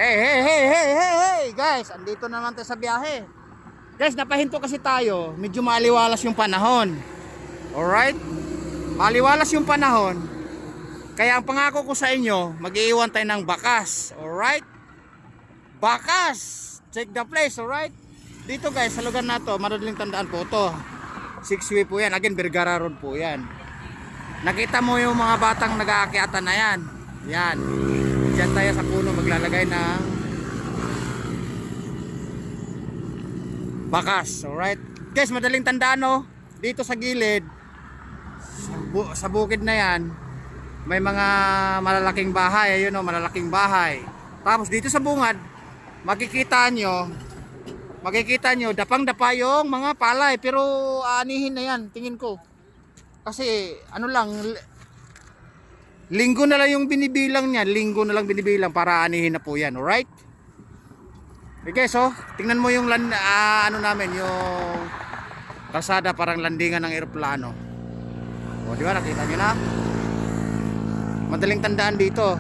Hey guys, andito na naman tayo sa biyahe. Guys, napahinto kasi tayo, medyo maliwalas yung panahon. Alright? Maliwalas yung panahon. Kaya ang pangako ko sa inyo, mag-iiwan tayo ng bakas. Alright? Bakas! Check the place, alright? Dito guys, sa lugar na to, madaling tandaan po to. 6-way po yan, again, Vergara Road po yan. Nakita mo yung mga batang nag-aakyatan na yan. Yan. Diyan tayo sa puno maglalagay ng bakas. Alright guys, madaling tandaan no, dito sa gilid sa bukid na yan may mga malalaking bahay. Ayun o, malalaking bahay. Tapos dito sa bungad makikita nyo dapang dapa yung mga palay. Pero aanihin na yan tingin ko, kasi ano lang, linggo na lang yung binibilang niya. Linggo na lang binibilang para anihin na po yan. Alright? Okay guys, tingnan mo yung ano namin, yung kalsada, parang landingan ng eroplano. O di ba, nakita nyo na? Madaling tandaan dito.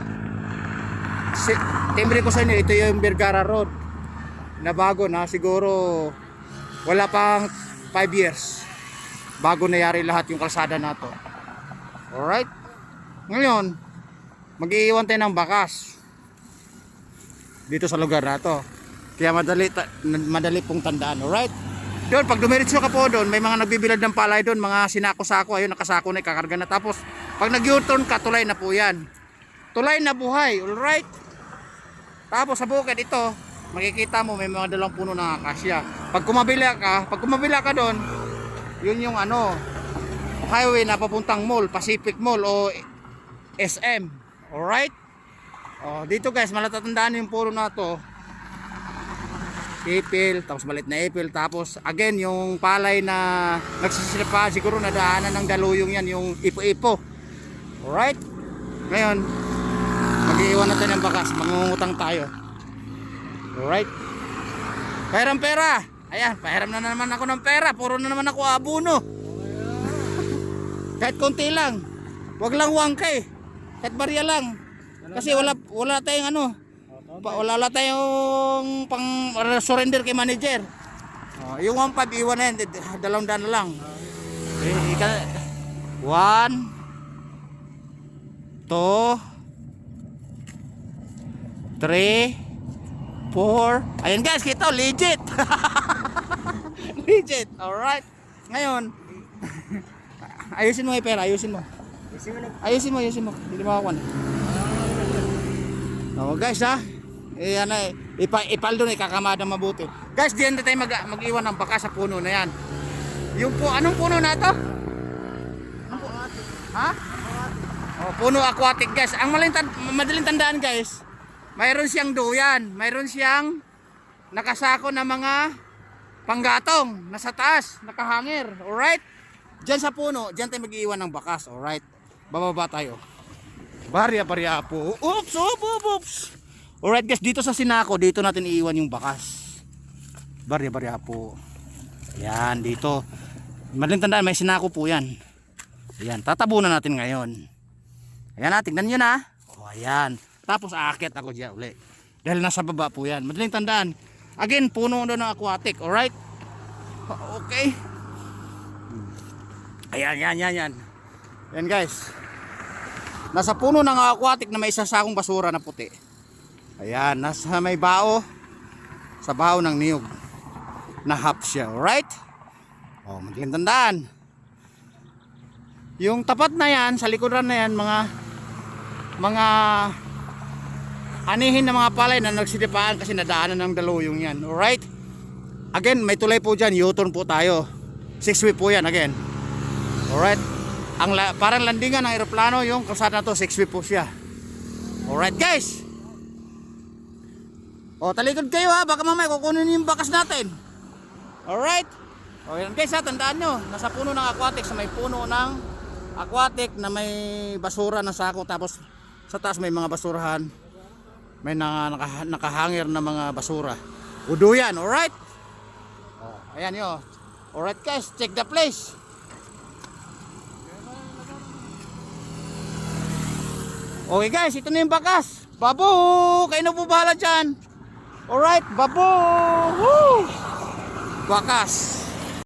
Timbre ko sa inyo, ito yung Vergara Road na bago na, siguro wala pang 5 years bago nayari lahat yung kalsada na to. Alright? Ngayon, mag-iiwan tayo ng bakas dito sa lugar na to. Kaya madali pong tandaan. Alright? Doon, pag dumiretso ka po doon, may mga nagbibilad ng palay doon, mga sinako-sako. Ayun, nakasako na, ikakarga na. Tapos, pag nag-U-turn ka, tulay na po yan. Tulay na buhay. Alright? Tapos, sa bukid ito, makikita mo, may mga dalang puno ng akasya. Pag kumabila ka doon, yun yung ano, highway na papuntang mall, Pacific Mall o SM. Alright? Dito guys, malatatandaan yung puno na to. Ipil, tapos balit na ipil. Tapos again, yung palay na nagsisilipa, siguro nadaanan ng daluyong yan, yung ipo-ipo. Alright? Ngayon, mag-iiwan natin ng bakas, mangungutang tayo. Alright? Pahiram pera. Ayan, pahiram na naman ako ng pera. Puro na naman ako abuno. Kahit konti lang. Wag lang wangkay. Kahit barya lang. Kasi wala tayong ano. Wala tayong pang surrender kay manager. Yung 1.5 iwan na yan, 200 na lang. 1 2 3 4. Ayan guys, kita legit. Legit. Alright. Ngayon, ayusin mo yung pera, ayusin mo. Ayusin mo. Hindi makakuha. Guys ha. Ipal doon, ikakamada mabuti. Guys, diyan na tayo mag-iwan ng baka sa puno na yan. Yung anong puno na to? Ha? Puno aquatic guys. Ang madaling tandaan guys, mayroon siyang duyan, mayroon siyang nakasako na mga panggatong nasa taas, nakahangir. Alright? Diyan sa puno, diyan tayo mag-iwan ng bakas. Alright? Bababa tayo. Barya po. Oops. Alright guys, dito sa sinako, dito natin iiwan yung bakas. Barya po. Ayan, dito. Madaling tandaan, may sinako po yan. Ayan, tatabunan natin ngayon. Ayan, tingnan nyo na. Ayan. Tapos aakyat ako dyan uli. Dahil nasa baba po yan. Madaling tandaan. Again, puno doon ng aquatic. Alright? Okay. Ayan. Ayan guys. Nasa puno ng aquatic na may isasakong basura na puti. Ayan, nasa may bao. Sa bao ng niyog. Na half siya. Alright? Madaling tandaan. Yung tapat na yan, sa likuran na yan, mga anihin na mga palay na nagsidipaan kasi nadaanan ng daluyong yan. Alright? Again, may tulay po dyan. U-turn po tayo. 6-way po yan again. Alright? Parang landingan ng eroplano yung kalsada na to. 6-way po siya. Alright guys? Talikod kayo ha. Baka mamaya kukunin yung bakas natin. Alright? Yan guys ha. Tandaan nyo. Nasa puno ng aquatic. Sa may puno ng aquatic na may basura na sako. Tapos sa taas may mga basurahan. May nakahangir na mga basura. Udo yan, alright? Ayan yun. Alright guys, check the place. Okay guys, ito na yung bakas. Babu! Kayo na po bahala dyan. Alright, babu! Woo! Wakas.